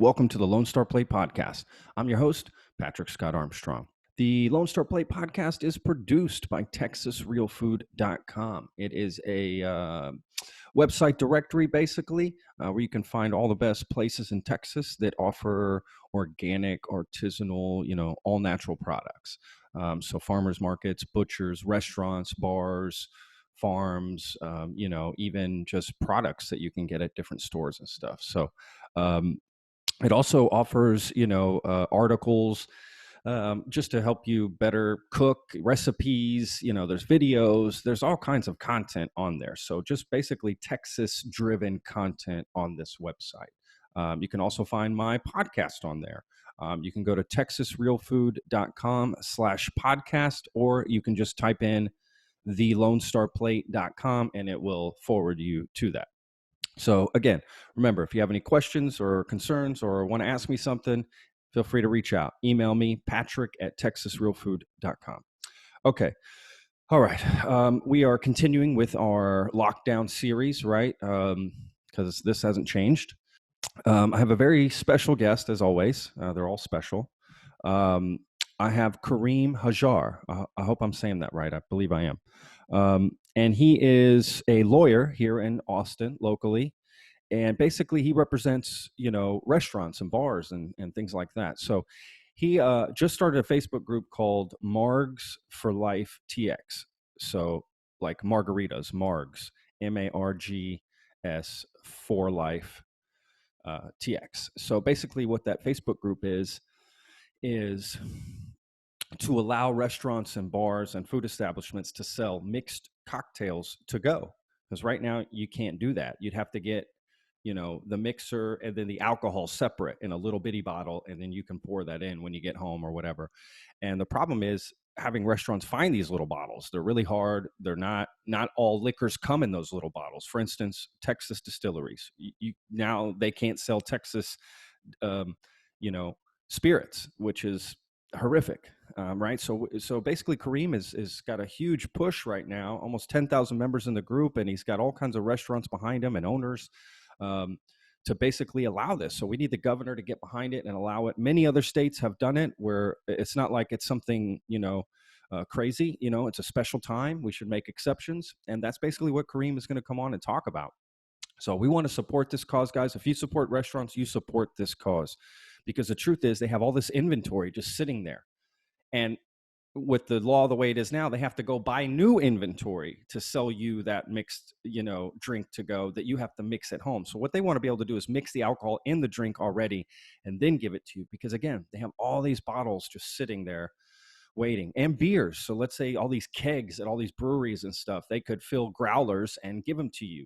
Welcome to the Lone Star Plate Podcast. I'm your host, Patrick Scott Armstrong. The Lone Star Plate Podcast is produced by TexasRealFood.com. It is a website directory, basically, where you can find all the best places in Texas that offer organic, artisanal, all natural products. So farmers markets, butchers, restaurants, bars, farms, even just products that you can get at different stores and stuff. So it also offers, articles just to help you better cook, recipes. There's videos, there's all kinds of content on there. So just basically Texas driven content on this website. You can also find my podcast on there. You can go to texasrealfood.com/podcast, or you can just type in thelonestarplate.com and it will forward you to that. So again, remember, if you have any questions or concerns or want to ask me something, feel free to reach out. Email me, patrick@texasrealfood.com. Okay. All right. We are continuing with our lockdown series, right? Because this hasn't changed. I have a very special guest, as always. They're all special. I have Kareem Hajjar. I hope I'm saying that right. I believe I am. And he is a lawyer here in Austin, locally. And basically, he represents, restaurants and bars and things like that. So he just started a Facebook group called Margs For Life TX. So like margaritas, Margs, MARGS for Life TX. So basically, what that Facebook group is to allow restaurants and bars and food establishments to sell mixed cocktails to go. Because right now you can't do that. You'd have to get, the mixer and then the alcohol separate in a little bitty bottle, and then you can pour that in when you get home or whatever. And the problem is having restaurants find these little bottles. They're really hard. They're not all liquors come in those little bottles. For instance, Texas distilleries, now they can't sell Texas, spirits, which is horrific. Right. So basically Kareem is got a huge push right now, almost 10,000 members in the group, and he's got all kinds of restaurants behind him and owners to basically allow this. So we need the governor to get behind it and allow it. Many other states have done it, where it's not like it's something, crazy, it's a special time. We should make exceptions. And that's basically what Kareem is going to come on and talk about. So we want to support this cause, guys. If you support restaurants, you support this cause, because the truth is they have all this inventory just sitting there. And with the law the way it is now, they have to go buy new inventory to sell you that mixed, drink to go that you have to mix at home. So what they want to be able to do is mix the alcohol in the drink already and then give it to you, because again, they have all these bottles just sitting there waiting, and beers. So let's say all these kegs at all these breweries and stuff, they could fill growlers and give them to you,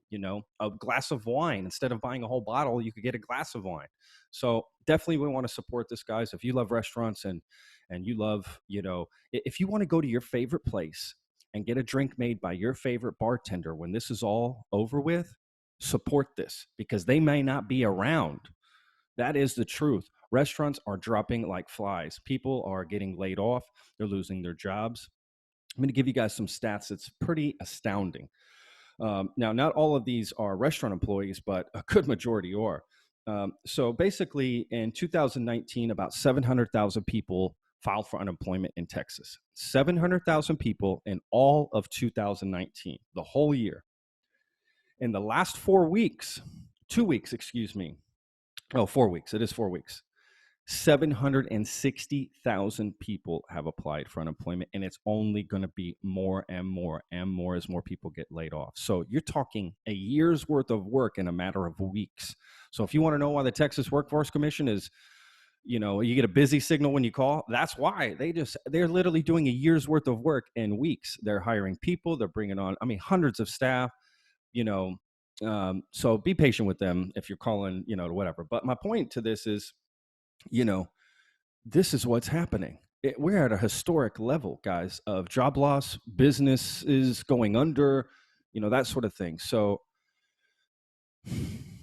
a glass of wine. Instead of buying a whole bottle, you could get a glass of wine. So definitely we want to support this, guys. If you love restaurants and you love, if you want to go to your favorite place and get a drink made by your favorite bartender when this is all over with, support this, because they may not be around. That is the truth. Restaurants are dropping like flies. People are getting laid off. They're losing their jobs. I'm going to give you guys some stats. It's pretty astounding. Now, not all of these are restaurant employees, but a good majority are. So basically, in 2019, about 700,000 people filed for unemployment in Texas. 700,000 people in all of 2019, the whole year. In the last 4 weeks, 2 weeks, excuse me. Oh, 4 weeks. It is 4 weeks. 760,000 people have applied for unemployment, and it's only going to be more and more and more as more people get laid off. So you're talking a year's worth of work in a matter of weeks. So if you want to know why the Texas Workforce Commission is, you get a busy signal when you call, that's why. They're literally doing a year's worth of work in weeks. They're hiring people. They're bringing on, hundreds of staff, so be patient with them if you're calling, whatever. But my point to this is, this is what's happening. We're at a historic level, guys, of job loss, businesses going under, that sort of thing. So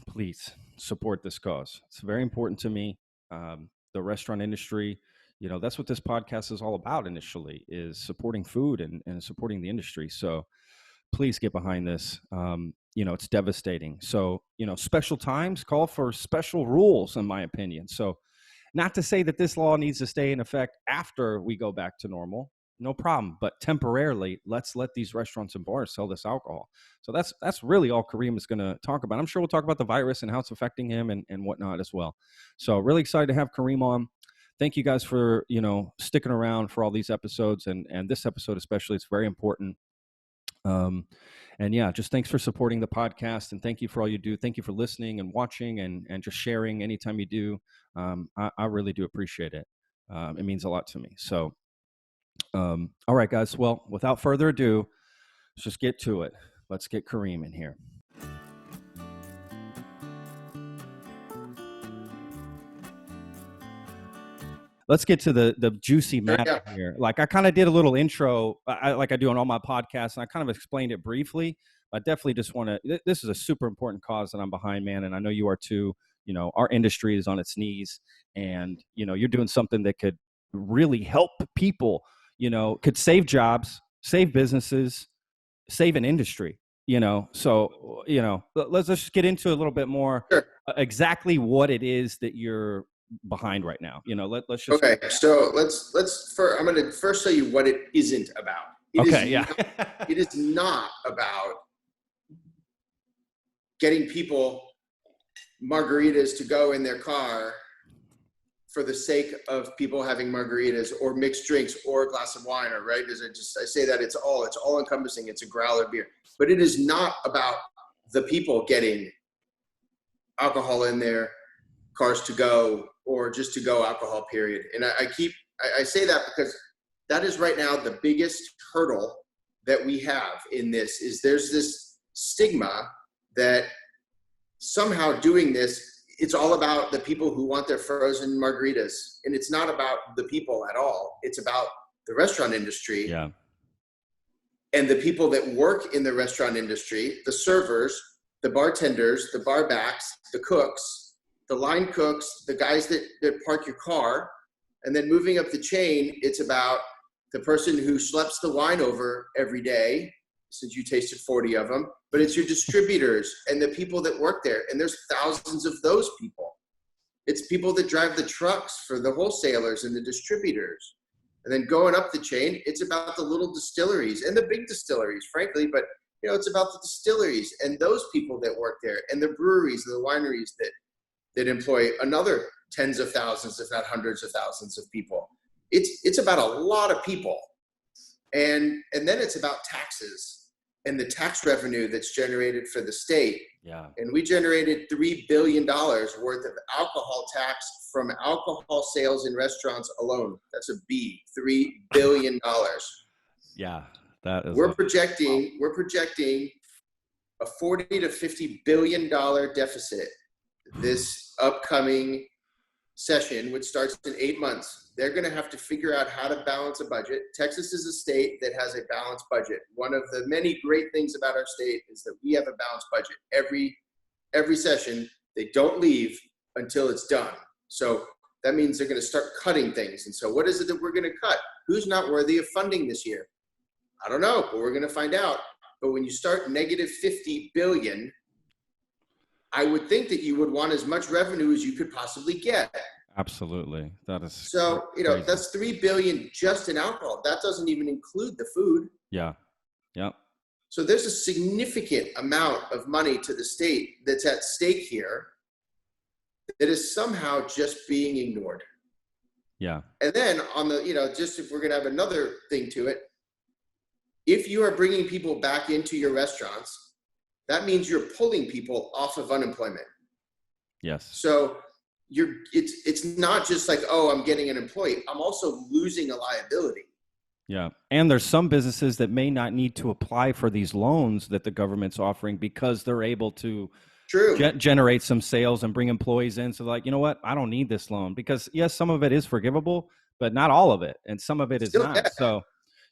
please support this cause. It's very important to me. The restaurant industry, that's what this podcast is all about initially, is supporting food and supporting the industry. So please get behind this. It's devastating. So, special times call for special rules, in my opinion. So, not to say that this law needs to stay in effect after we go back to normal. No problem. But temporarily, let's let these restaurants and bars sell this alcohol. So that's really all Kareem is going to talk about. I'm sure we'll talk about the virus and how it's affecting him and whatnot as well. So really excited to have Kareem on. Thank you guys for, sticking around for all these episodes and this episode especially. It's very important. And yeah, just thanks for supporting the podcast, and thank you for all you do. Thank you for listening and watching and just sharing anytime you do. I really do appreciate it. It means a lot to me. So, all right, guys. Well, without further ado, let's just get to it. Let's get Kareem in here. Let's get to the juicy matter here. Like I kind of did a little intro, like I do on all my podcasts, and I kind of explained it briefly. I definitely just want to. This is a super important cause that I'm behind, man, and I know you are too. Our industry is on its knees, and you're doing something that could really help people. Could save jobs, save businesses, save an industry. So let's just get into a little bit more exactly what it is that you're behind right now. Let's just so let's I'm going to first tell you what it isn't about. It is not about getting people margaritas to go in their car for the sake of people having margaritas or mixed drinks or a glass of wine, or right? I say that it's all encompassing. It's a growler beer, but it is not about the people getting alcohol in their cars to go or just to go alcohol, period. And I say that because that is right now the biggest hurdle that we have in this is there's this stigma that somehow doing this, it's all about the people who want their frozen margaritas. And it's not about the people at all. It's about the restaurant industry. Yeah. And the people that work in the restaurant industry, the servers, the bartenders, the barbacks, the cooks, the line cooks, the guys that park your car. And then moving up the chain, it's about the person who schleps the wine over every day, since you tasted 40 of them, but it's your distributors and the people that work there. And there's thousands of those people. It's people that drive the trucks for the wholesalers and the distributors. And then going up the chain, it's about the little distilleries and the big distilleries, frankly, but it's about the distilleries and those people that work there and the breweries and the wineries that employ another tens of thousands, if not hundreds of thousands of people. It's about a lot of people. And then it's about taxes and the tax revenue that's generated for the state. Yeah. And we generated $3 billion worth of alcohol tax from alcohol sales in restaurants alone. That's a B, $3 billion. Yeah, that is. We're projecting a $40 to $50 billion deficit this upcoming session, which starts in 8 months. They're going to have to figure out how to balance a budget. Texas is a state that has a balanced budget. One of the many great things about our state is that we have a balanced budget. Every session, they don't leave until it's done. So that means they're going to start cutting things. And so what is it that we're going to cut? Who's not worthy of funding this year? I don't know, but we're going to find out. But when you start negative 50 billion, I would think that you would want as much revenue as you could possibly get. Absolutely. That is so, crazy. That's $3 billion just in alcohol. That doesn't even include the food. Yeah. Yep. So there's a significant amount of money to the state that's at stake here that is somehow just being ignored. Yeah. And then on the, just if we're going to have another thing to it, if you are bringing people back into your restaurants, that means you're pulling people off of unemployment. Yes. So it's not just like, oh, I'm getting an employee. I'm also losing a liability. Yeah. And there's some businesses that may not need to apply for these loans that the government's offering because they're able to generate some sales and bring employees in. So like, you know what? I don't need this loan because yes, some of it is forgivable, but not all of it. And some of it is not. Yeah. So,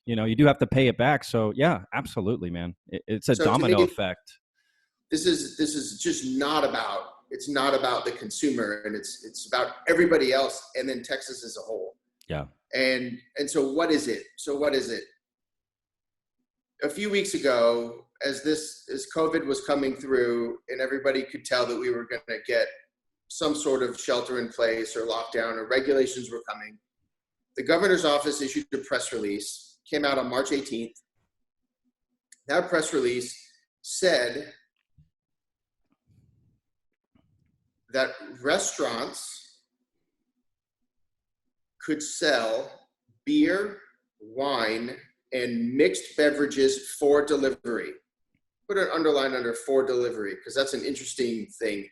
you do have to pay it back. So yeah, absolutely, man. It's a domino effect. This is just not about, it's not about the consumer, and it's about everybody else, and then Texas as a whole. Yeah. And so what is it? A few weeks ago, as COVID was coming through and everybody could tell that we were going to get some sort of shelter in place or lockdown or regulations were coming, the governor's office issued a press release, came out on March 18th. That press release said that restaurants could sell beer, wine, and mixed beverages for delivery. Put an underline under for delivery, because that's an interesting thing.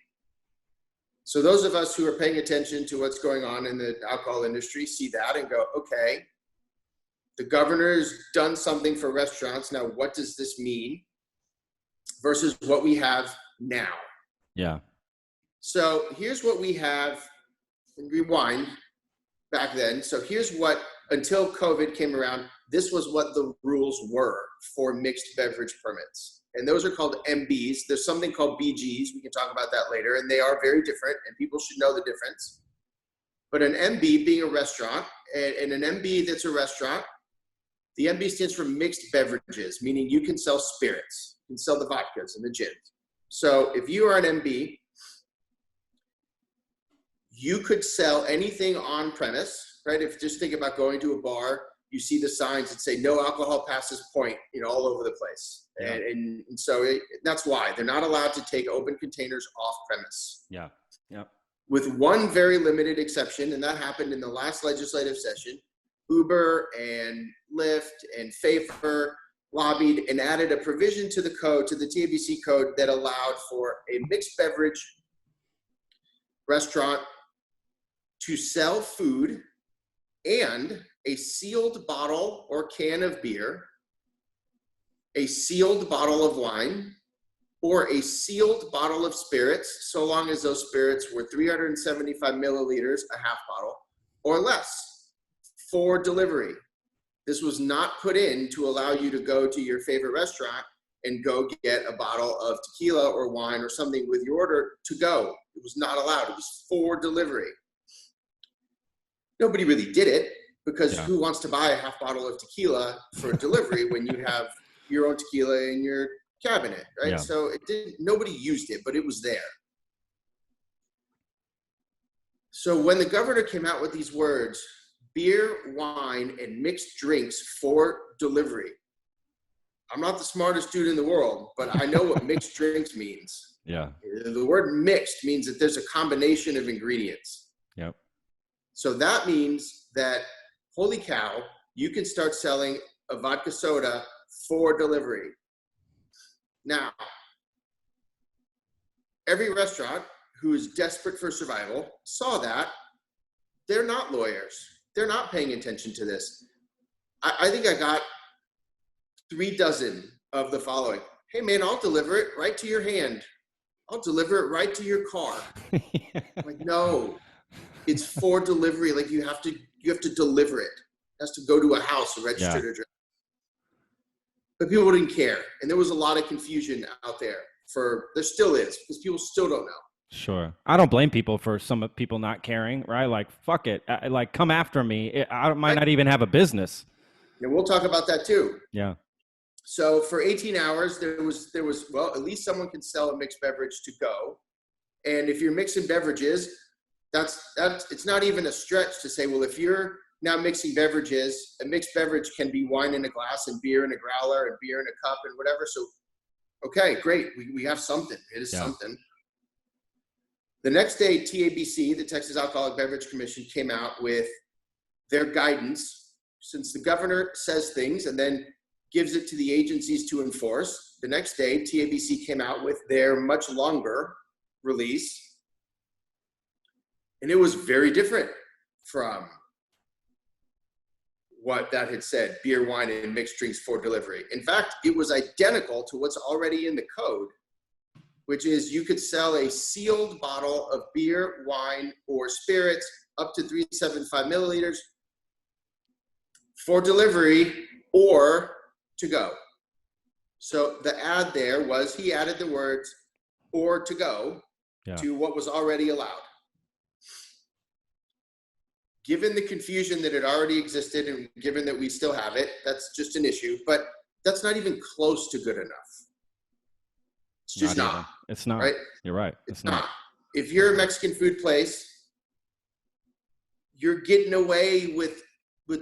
So those of us who are paying attention to what's going on in the alcohol industry see that and go, okay, the governor's done something for restaurants. Now, what does this mean versus what we have now? Yeah. So here's what we have. Rewind back then. So here's what, until COVID came around, this was what the rules were for mixed beverage permits. And those are called MBs. There's something called BGs. We can talk about that later. And they are very different, and people should know the difference. But an MB being a restaurant, and an MB that's a restaurant, the MB stands for mixed beverages, meaning you can sell spirits. You can sell the vodkas and the gins. So if you are an MB, you could sell anything on premise, right? If just think about going to a bar, you see the signs that say no alcohol passes point, all over the place. Yeah. And so that's why they're not allowed to take open containers off premise. Yeah. Yeah. With one very limited exception, and that happened in the last legislative session. Uber and Lyft and Favor lobbied and added a provision to the code, to the TABC code, that allowed for a mixed beverage restaurant to sell food and a sealed bottle or can of beer, a sealed bottle of wine, or a sealed bottle of spirits, so long as those spirits were 375 milliliters, a half bottle, or less, for delivery. This was not put in to allow you to go to your favorite restaurant and go get a bottle of tequila or wine or something with your order to go. It was not allowed. It was for delivery. Nobody really did it, because who wants to buy a half bottle of tequila for delivery when you have your own tequila in your cabinet, right? Yeah. So nobody used it, but it was there. So when the governor came out with these words, beer, wine, and mixed drinks for delivery, I'm not the smartest dude in the world, but I know what mixed drinks means. Yeah. The word mixed means that there's a combination of ingredients. Yep. So that means that, holy cow, you can start selling a vodka soda for delivery. Now, every restaurant who is desperate for survival saw that. They're not lawyers. They're not paying attention to this. I think I got 36 of the following. Hey man, I'll deliver it right to your hand. I'll deliver it right to your car. I'm like, no, it's for delivery. Like you have to deliver it. It has to go to a house, a registered address. But people didn't care. And there was a lot of confusion out there. There still is, because people still don't know. Sure. I don't blame people for some people not caring, right? Like, fuck it. Like, come after me. I might not even have a business. And we'll talk about that too. Yeah. So for 18 hours, there was, well, at least someone can sell a mixed beverage to go. And if you're mixing beverages, it's not even a stretch to say, well, if you're now mixing beverages, a mixed beverage can be wine in a glass and beer in a growler and beer in a cup and whatever. So, okay, great. We have something. It is something. The next day, TABC, the Texas Alcoholic Beverage Commission, came out with their guidance. Since the governor says things and then gives it to the agencies to enforce, the next day, TABC came out with their much longer release. And it was very different from what that had said, beer, wine, and mixed drinks for delivery. In fact, it was identical to what's already in the code, which is you could sell a sealed bottle of beer, wine, or spirits up to 375 milliliters for delivery or to go. So the ad there was, he added the words or to go to what was already allowed. Given the confusion that had already existed and given that we still have it, that's just an issue, but that's not even close to good enough. It's just Not not, even. It's not. right? You're right. It's It's not. not. If you're a Mexican food place, you're getting away with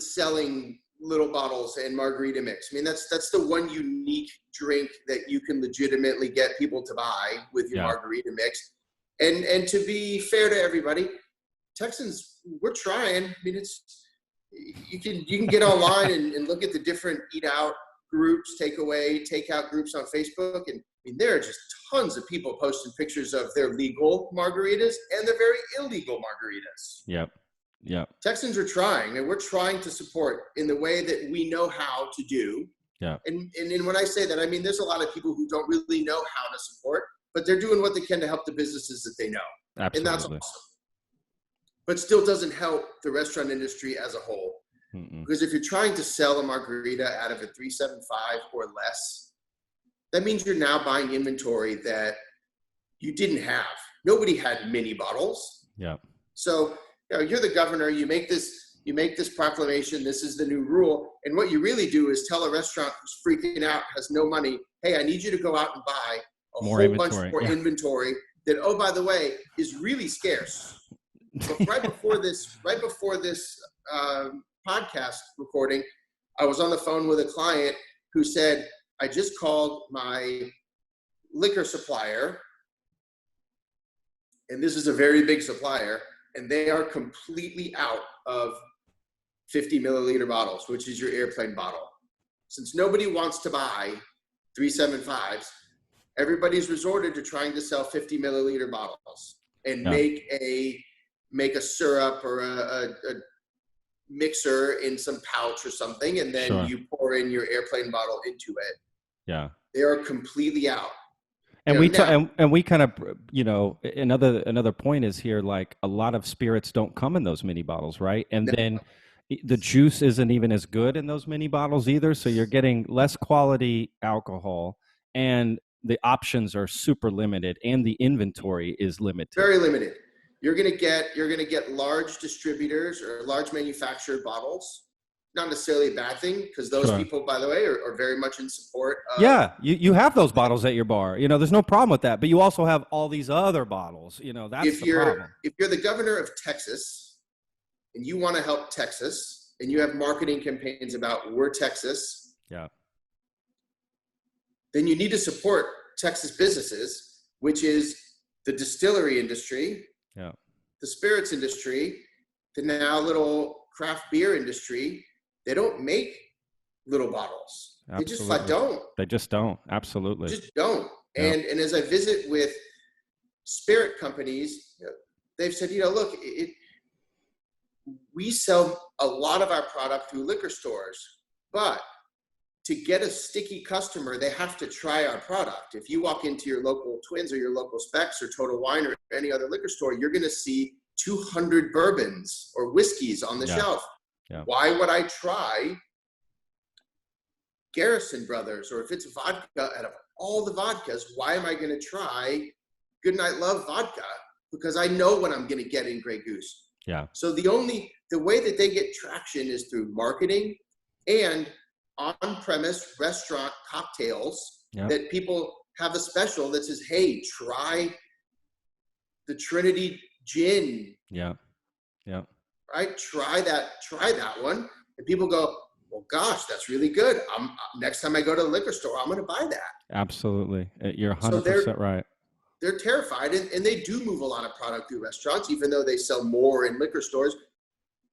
selling little bottles and margarita mix. I mean, that's the one unique drink that you can legitimately get people to buy with your Yeah. margarita mix. And to be fair to everybody, Texans, we're trying. I mean, you can get online and look at the different eat out groups, takeout groups on Facebook, and I mean, there are just tons of people posting pictures of their legal margaritas and their very illegal margaritas. Yep. Yep. Texans are trying, and we're trying to support in the way that we know how to do. Yeah. And when I say that, I mean, there's a lot of people who don't really know how to support, but they're doing what they can to help the businesses that they know. Absolutely. And that's awesome. But still doesn't help the restaurant industry as a whole. Because if you're trying to sell a margarita out of a 375 or less, that means you're now buying inventory that you didn't have. Nobody had mini bottles. Yeah. So, you're the governor, you make this proclamation, this is the new rule. And what you really do is tell a restaurant who's freaking out, has no money, hey, I need you to go out and buy a More whole inventory. bunch more inventory that, oh, by the way, is really scarce. But right before this podcast recording, I was on the phone with a client who said, I just called my liquor supplier, and this is a very big supplier, and they are completely out of 50 milliliter bottles, which is your airplane bottle. Since nobody wants to buy 375s, everybody's resorted to trying to sell 50 milliliter bottles and make a syrup or a mixer in some pouch or something, and then you pour in your airplane bottle into it. Yeah. They are completely out. And we kind of, another point is here, like a lot of spirits don't come in those mini bottles, right? And then the juice isn't even as good in those mini bottles either. So you're getting less quality alcohol, and the options are super limited, and the inventory is limited. Very limited. You're gonna get large distributors or large manufactured bottles. Not necessarily a bad thing, because those people, by the way, are very much in support of. Yeah, you have those bottles at your bar. There's no problem with that. But you also have all these other bottles. That's the problem. If you're the governor of Texas and you want to help Texas and you have marketing campaigns about we're Texas, then you need to support Texas businesses, which is the distillery industry, the spirits industry, the now little craft beer industry. They don't make little bottles. Absolutely. They just flat don't. They just don't. Absolutely. Just don't. And as I visit with spirit companies, they've said, look, we sell a lot of our product through liquor stores, but to get a sticky customer, they have to try our product. If you walk into your local Twins or your local Specs or Total Wine or any other liquor store, you're going to see 200 bourbons or whiskeys on the shelf. Yeah. Why would I try Garrison Brothers? Or if it's vodka, out of all the vodkas, why am I going to try Goodnight Love vodka? Because I know what I'm going to get in Grey Goose. Yeah. So the way that they get traction is through marketing and on-premise restaurant cocktails that people have a special that says, hey, try the Trinity Gin. Yeah. Yeah. Right? Try that one. And people go, well, gosh, that's really good. Next time I go to the liquor store, I'm going to buy that. Absolutely. You're 100% right. They're terrified, and they do move a lot of product through restaurants, even though they sell more in liquor stores.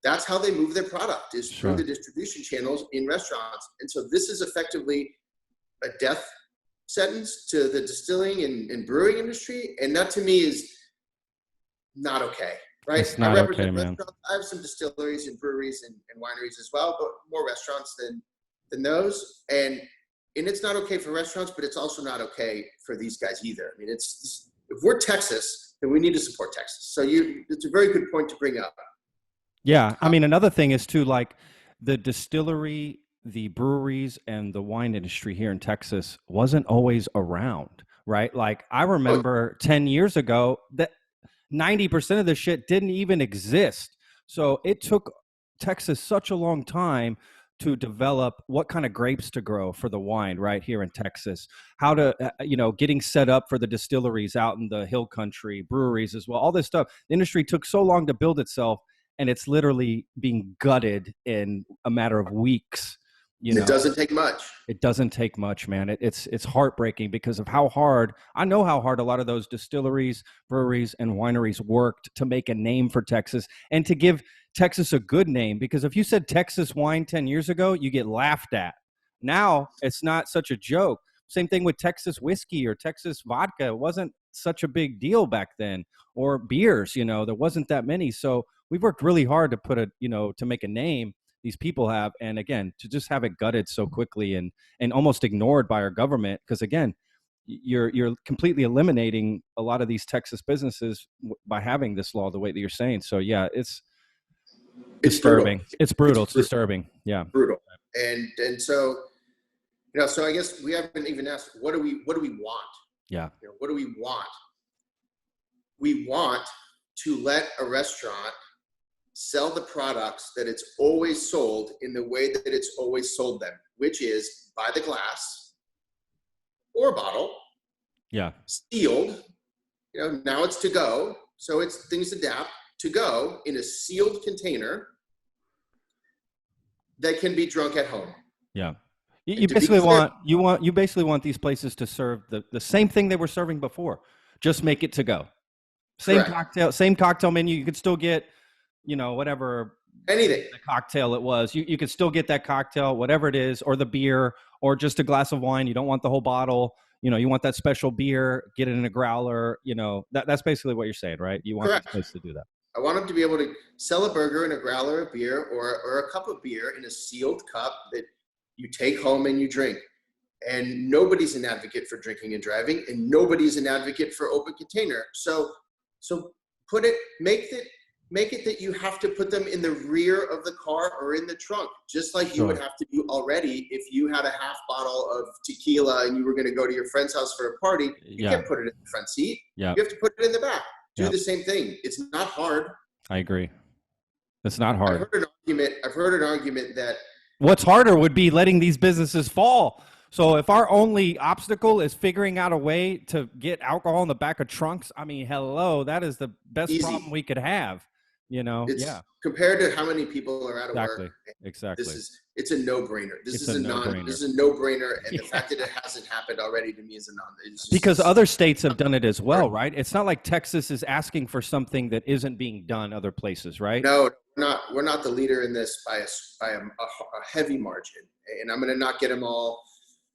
That's how they move their product, is through the distribution channels in restaurants. And so this is effectively a death sentence to the distilling and brewing industry. And that to me is not okay. Right. It's not okay, man. I have some distilleries and breweries and wineries as well, but more restaurants than those. And it's not okay for restaurants, but it's also not okay for these guys either. I mean, if we're Texas, then we need to support Texas. So it's a very good point to bring up. Yeah. I mean, another thing is too, like the distillery, the breweries, and the wine industry here in Texas wasn't always around, right? Like I remember 10 years ago that 90% of the shit didn't even exist. So it took Texas such a long time to develop what kind of grapes to grow for the wine right here in Texas, how to, getting set up for the distilleries out in the hill country, breweries as well, all this stuff. The industry took so long to build itself, and it's literally being gutted in a matter of weeks. And it doesn't take much. It doesn't take much, man. It's heartbreaking because of how hard, I know how hard a lot of those distilleries, breweries, and wineries worked to make a name for Texas and to give Texas a good name. Because if you said Texas wine 10 years ago, you get laughed at. Now it's not such a joke. Same thing with Texas whiskey or Texas vodka. It wasn't such a big deal back then. Or beers, there wasn't that many. So we've worked really hard to put to make a name, these people have, and again, to just have it gutted so quickly and almost ignored by our government, because again, you're completely eliminating a lot of these Texas businesses by having this law the way that you're saying. So yeah, it's disturbing. Brutal. It's brutal. It's disturbing. Yeah, brutal. And so so I guess we haven't even asked, what do we want? Yeah. What do we want? We want to let a restaurant sell the products that it's always sold in the way that it's always sold them, which is by the glass or bottle. Yeah. Sealed. Now it's to go. So things adapt to go in a sealed container that can be drunk at home. Yeah. You basically want these places to serve the same thing they were serving before. Just make it to go. Same cocktail menu. You could still get whatever anything the cocktail it was, you could still get that cocktail, whatever it is, or the beer, or just a glass of wine. You don't want the whole bottle. You want that special beer, get it in a growler. That's basically what you're saying, right? You want the place to do that. I want them to be able to sell a burger in a growler of beer or a cup of beer in a sealed cup that you take home and you drink. And nobody's an advocate for drinking and driving, and nobody's an advocate for open container. So make it that you have to put them in the rear of the car or in the trunk, just like you would have to do already if you had a half bottle of tequila and you were going to go to your friend's house for a party. You can't put it in the front seat. You have to put it in the back. Do the same thing. It's not hard. I agree. It's not hard. I've heard an argument that what's harder would be letting these businesses fall. So if our only obstacle is figuring out a way to get alcohol in the back of trunks, I mean, hello, that is the best problem we could have. Compared to how many people are out of work. Exactly. It's a no-brainer. This is a no-brainer. And the fact that it hasn't happened already to me is a non. Because other states have done it as well, right? It's not like Texas is asking for something that isn't being done other places, right? No, we're not the leader in this by a heavy margin. And I'm going to not get them all.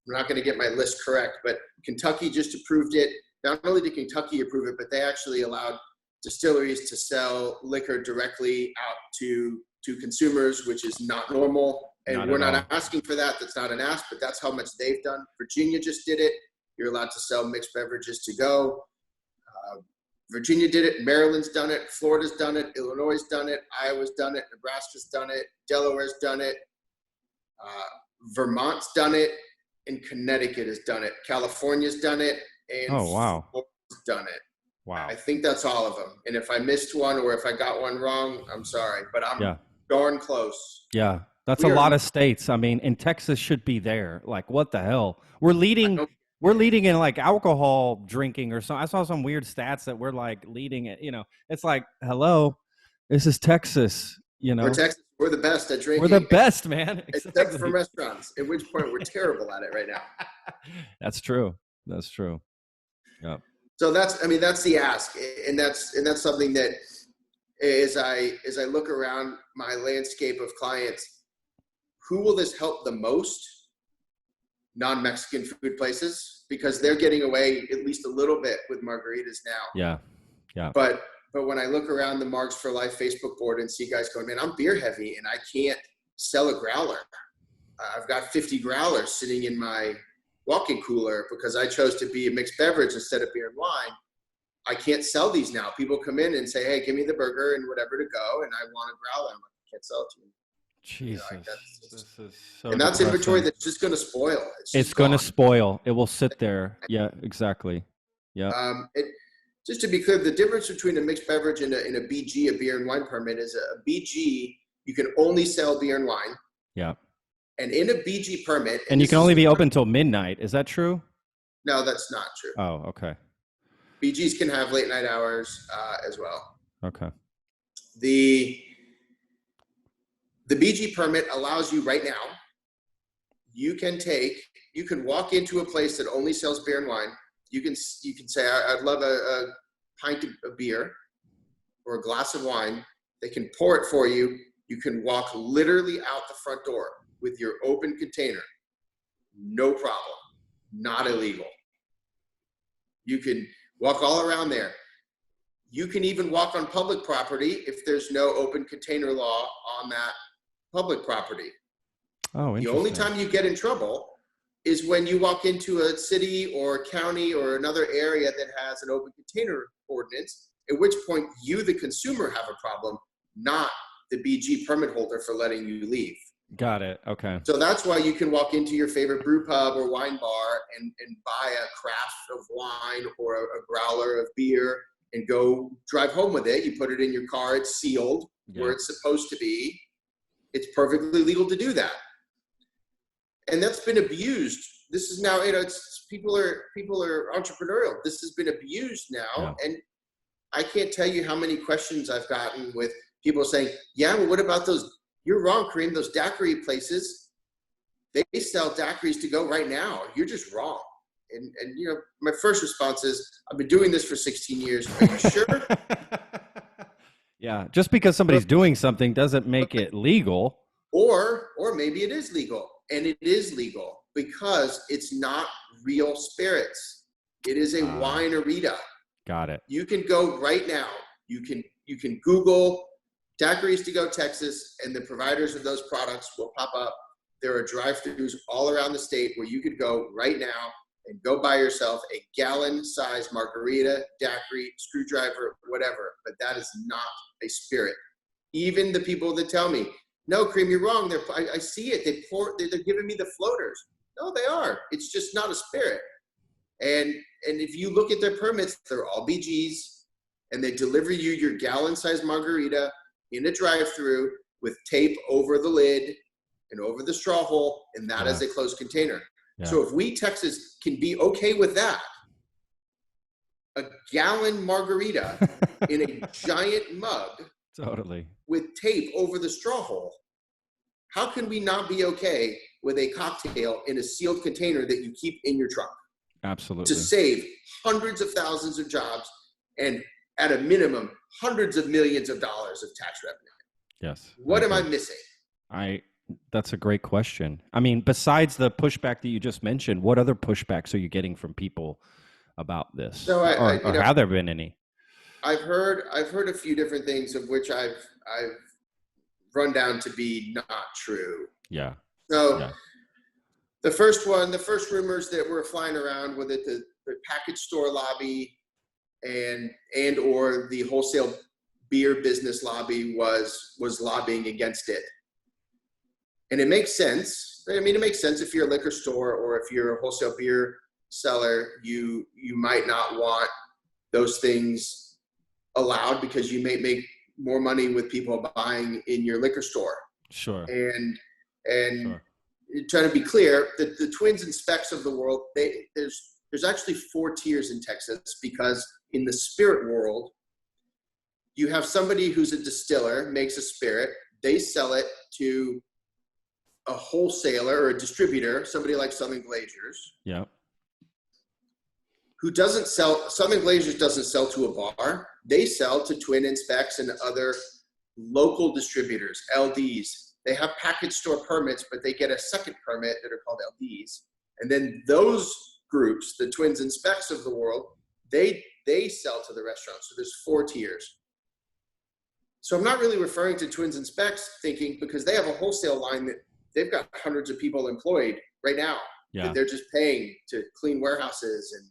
I'm not going to get my list correct, but Kentucky just approved it. Not only did Kentucky approve it, but they actually allowed distilleries to sell liquor directly out to consumers, which is not normal. And we're not asking for that. That's not an ask, but that's how much they've done. Virginia just did it. You're allowed to sell mixed beverages to go. Virginia did it. Maryland's done it. Florida's done it. Illinois' done it. Iowa's done it. Nebraska's done it. Delaware's done it. Vermont's done it. And Connecticut has done it. California's done it. And Florida's done it. Wow. I think that's all of them. And if I missed one or if I got one wrong, I'm sorry, but I'm darn close. Yeah. That's a lot of states. I mean, and Texas should be there. Like, what the hell? We're leading in like alcohol drinking or something. I saw some weird stats that we're like leading it. It's like, hello, this is Texas. We're Texas. We're the best at drinking. We're the best, man. Except for restaurants, at which point we're terrible at it right now. That's true. Yeah. So that's the ask, and that's something that as I look around my landscape of clients, who will this help the most? Non-Mexican food places, because they're getting away at least a little bit with margaritas now. Yeah. But when I look around the Margs For Life Facebook board and see guys going, man, I'm beer heavy and I can't sell a growler. I've got 50 growlers sitting in my walk-in cooler because I chose to be a mixed beverage instead of beer and wine. I can't sell these now. People come in and say, hey, give me the burger and whatever to go, and I want a growler. I'm like, I can't sell it to you. Jesus. This is so and that's depressing. Inventory that's just going to spoil. It's going to spoil. It will sit there. Yeah, exactly. Yeah. Just to be clear, the difference between a mixed beverage and a BG, a beer and wine permit, is a BG, you can only sell beer and wine. Yeah. And in a BG permit, And you can only be open till midnight. Is that true? no, that's not true. Oh, okay. BGs can have late night hours as well. Okay. The BG permit allows you right now, you can walk into a place that only sells beer and wine. You can say, I'd love a pint of beer or a glass of wine. They can pour it for you. You can walk literally out the front door with your open container. No problem. Not illegal. You can walk all around there. You can even walk on public property if there's no open container law on that public property. Oh, interesting. The only time you get in trouble is when you walk into a city or county or another area that has an open container ordinance, at which point you, the consumer, have a problem, not the BG permit holder for letting you leave. Got it. Okay. So that's why you can walk into your favorite brew pub or wine bar and buy a craft of wine or a growler of beer and go drive home with it. You put it in your car, it's sealed where it's supposed to be. It's perfectly legal to do that. And that's been abused. This is now, people are entrepreneurial. This has been abused now. And I can't tell you how many questions I've gotten with people saying, yeah, well, what about those? You're wrong, Kareem. Those daiquiri places, they sell daiquiris to go right now. You're just wrong. And my first response is, I've been doing this for 16 years. Are you sure? Yeah. Just because somebody's doing something doesn't make it legal. Or maybe it is legal. And it is legal because it's not real spirits. It is a winery. Got it. You can go right now. You can Google daiquiris to go Texas, and the providers of those products will pop up. There are drive-thrus all around the state where you could go right now and go buy yourself a gallon-sized margarita, daiquiri, screwdriver, whatever. But that is not a spirit. Even the people that tell me, no, Kareem, you're wrong. I see it. They're giving me the floaters. No, they are. It's just not a spirit. And if you look at their permits, they're all BGs, and they deliver you your gallon-sized margarita in a drive-through with tape over the lid and over the straw hole, and that is a closed container. Yeah. So if we, Texas, can be okay with that, a gallon margarita in a giant mug, totally, with tape over the straw hole, how can we not be okay with a cocktail in a sealed container that you keep in your trunk? Absolutely. To save hundreds of thousands of jobs and at a minimum, hundreds of millions of dollars of tax revenue. Yes. What am I missing? That's a great question. I mean, besides the pushback that you just mentioned, what other pushbacks are you getting from people about this? So or have there been any? I've heard a few different things of which I've run down to be not true. Yeah. So the first rumors that were flying around with it, the package store lobby and or the wholesale beer business lobby was lobbying against it. And it makes sense. I mean, it makes sense if you're a liquor store or if you're a wholesale beer seller, you might not want those things allowed because you may make more money with people buying in your liquor store. Sure. And sure. Trying to be clear, the Twins and Specks of the world, there's actually 4 tiers in Texas, because in the spirit world, you have somebody who's a distiller, makes a spirit, they sell it to a wholesaler or a distributor, somebody like Southern Glazers. Yeah. Who doesn't sell, Southern Glazers doesn't sell to a bar. They sell to Twin and Specks and other local distributors, LDs. They have package store permits, but they get a second permit that are called LDs. And then those groups, the Twins and Specks of the world, they sell to the restaurants. So there's 4 tiers. So I'm not really referring to Twins and Specks thinking, because they have a wholesale line that they've got hundreds of people employed right now. Yeah. That they're just paying to clean warehouses and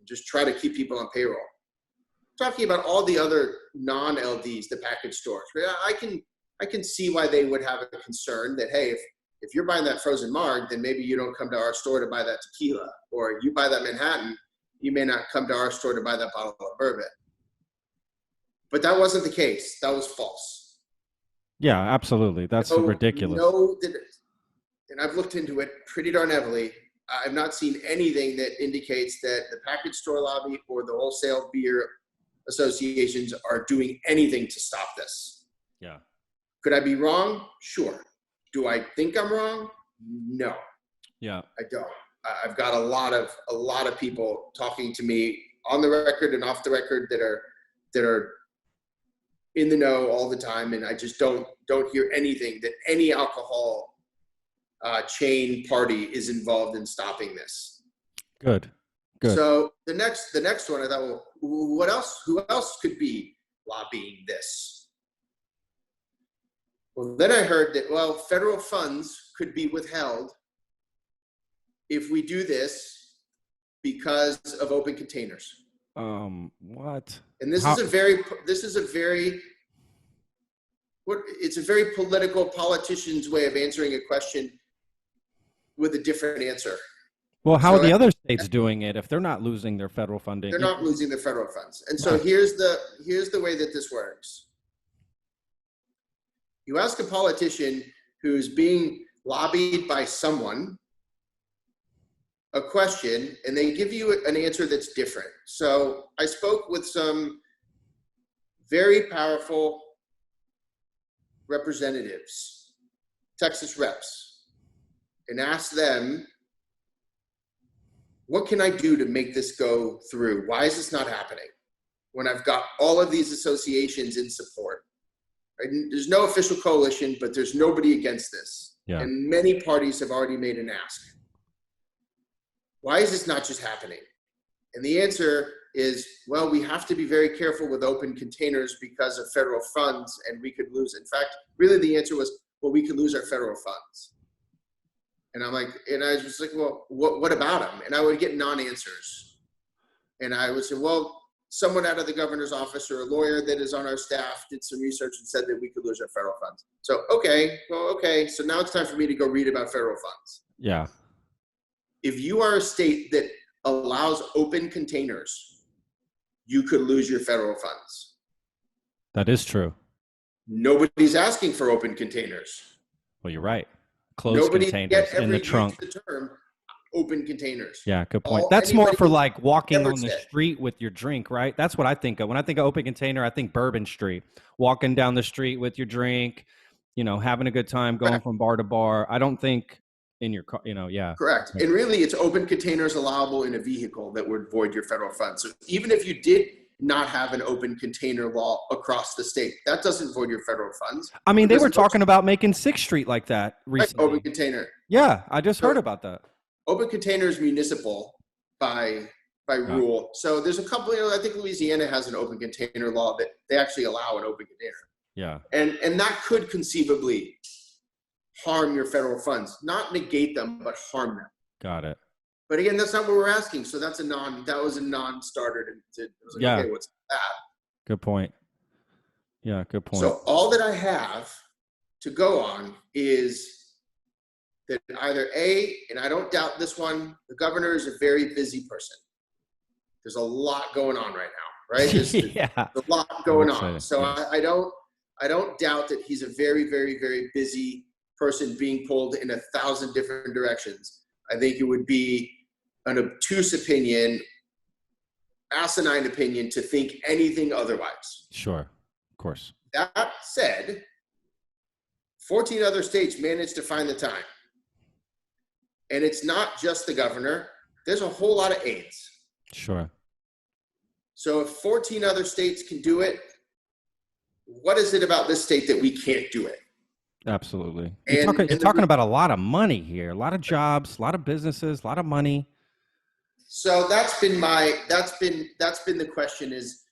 just try to keep people on payroll. I'm talking about all the other non-LDs, the package stores. I can see why they would have a concern that, hey, if you're buying that frozen Marg, then maybe you don't come to our store to buy that tequila, or you buy that Manhattan, you may not come to our store to buy that bottle of bourbon. But that wasn't the case. That was false. Yeah, absolutely. That's ridiculous. and I've looked into it pretty darn heavily, I've not seen anything that indicates that the package store lobby or the wholesale beer associations are doing anything to stop this. Yeah. Could I be wrong? Sure. Do I think I'm wrong? No. Yeah. I don't. I've got a lot of people talking to me on the record and off the record that are in the know all the time, and I just don't hear anything that any alcohol chain party is involved in stopping this. Good. So the next one, I thought, well, what else? Who else could be lobbying this? Well, then I heard that, well, federal funds could be withheld if we do this because of open containers. What? And it's a very political politician's way of answering a question with a different answer. Well, how are the other states doing it if they're not losing their federal funding? They're not losing their federal funds. And so here's the way that this works. You ask a politician who's being lobbied by someone a question, and they give you an answer that's different. So I spoke with some very powerful representatives, Texas reps, and asked them, what can I do to make this go through? Why is this not happening when I've got all of these associations in support? Right? There's no official coalition, but there's nobody against this. Yeah. And many parties have already made an ask. Why is this not just happening? And the answer is, well, we have to be very careful with open containers because of federal funds, and we could lose. In fact, really the answer was, well, we could lose our federal funds. And I'm like, and I was just like, well, what about them? And I would get non-answers. And I would say, well, someone out of the governor's office or a lawyer that is on our staff did some research and said that we could lose our federal funds. So, okay. So now it's time for me to go read about federal funds. Yeah. If you are a state that allows open containers, you could lose your federal funds. That is true. Nobody's asking for open containers. Well, you're right. Closed containers in the trunk. The term open containers. Yeah, good point. That's more for like walking on the street with your drink, right? That's what I think of. When I think of open container, I think Bourbon Street. Walking down the street with your drink, having a good time, going from bar to bar. I don't think in your car, yeah. Correct. And really, it's open containers allowable in a vehicle that would void your federal funds. So even if you did not have an open container law across the state, that doesn't void your federal funds. I mean, they were talking about making 6th Street like that recently. Open container. Yeah, I just heard about that. Open container is municipal by rule. So there's a couple, I think Louisiana has an open container law that they actually allow an open container. Yeah. And that could conceivably harm your federal funds, not negate them, but harm them. Got it. But again, that's not what we're asking. So that was a non-starter. Yeah. Okay, what's that? Good point. Yeah, good point. So all that I have to go on is that either A, and I don't doubt this one, the governor is a very busy person. There's a lot going on right now, right? There's a lot going on. So I don't doubt that he's a very, very, very busy person being pulled in 1,000 different directions. I think it would be an obtuse opinion, asinine opinion to think anything otherwise. Sure, of course. That said, 14 other states managed to find the time. And it's not just the governor. There's a whole lot of aides. Sure. So if 14 other states can do it, what is it about this state that we can't do it? Absolutely. You're talking about a lot of money here, a lot of jobs, a lot of businesses, a lot of money. So that's been the question is,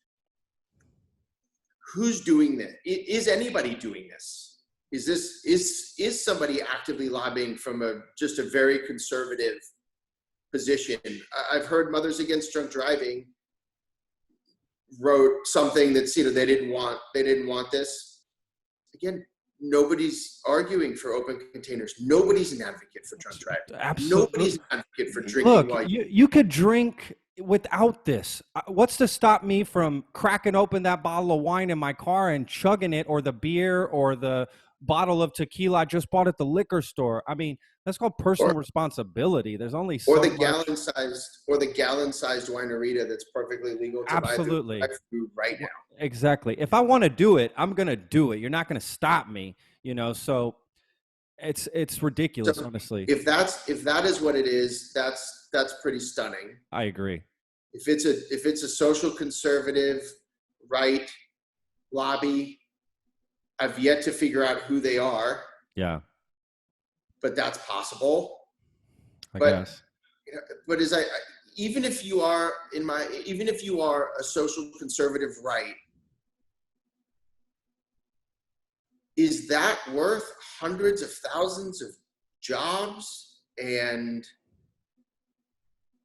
who's doing this? Is anybody doing this? Is somebody actively lobbying from just a very conservative position? I've heard Mothers Against Drunk Driving wrote something that's, they didn't want this. Again, nobody's arguing for open containers. Nobody's an advocate for drunk driving. Absolutely. Nobody's an advocate for drinking. Look, you could drink without this. What's to stop me from cracking open that bottle of wine in my car and chugging it, or the beer or the bottle of tequila I just bought at the liquor store? I mean, That's called personal responsibility. There's only or so the much. gallon-sized winerita that's perfectly legal to buy through Absolutely. drive-through right now. Exactly. If I want to do it, I'm going to do it. You're not going to stop me, so it's ridiculous, So honestly. if that is what it is, that's pretty stunning. I agree. If it's a social conservative right lobby, I've yet to figure out who they are, Yeah, but that's possible. I But guess. but even if you are a social conservative right, is that worth hundreds of thousands of jobs and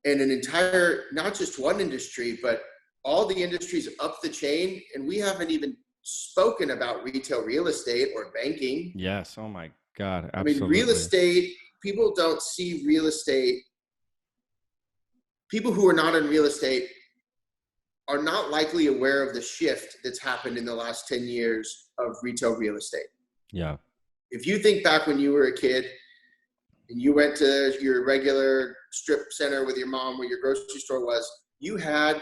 an entire, not just one industry, but all the industries up the chain? And we haven't even spoken about retail real estate or banking. Yes. Oh my God. I mean, real Absolutely. estate, people don't see real estate. People who are not in real estate are not likely aware of the shift that's happened in the last 10 years of retail real estate. Yeah. If you think back when you were a kid and you went to your regular strip center with your mom where your grocery store was, you had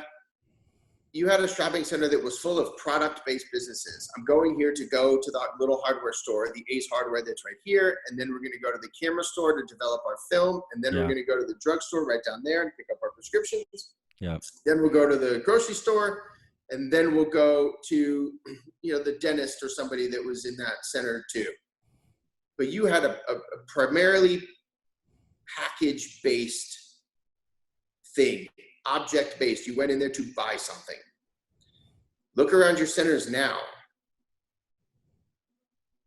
a shopping center that was full of product-based businesses. I'm going here to go to the little hardware store, the Ace Hardware that's right here, and then we're going to go to the camera store to develop our film, and then we're going to go to the drugstore right down there and pick up our prescriptions. Yeah. Then we'll go to the grocery store, and then we'll go to the dentist or somebody that was in that center too. But you had a primarily package-based thing, object-based. You went in there to buy something. Look around your centers now.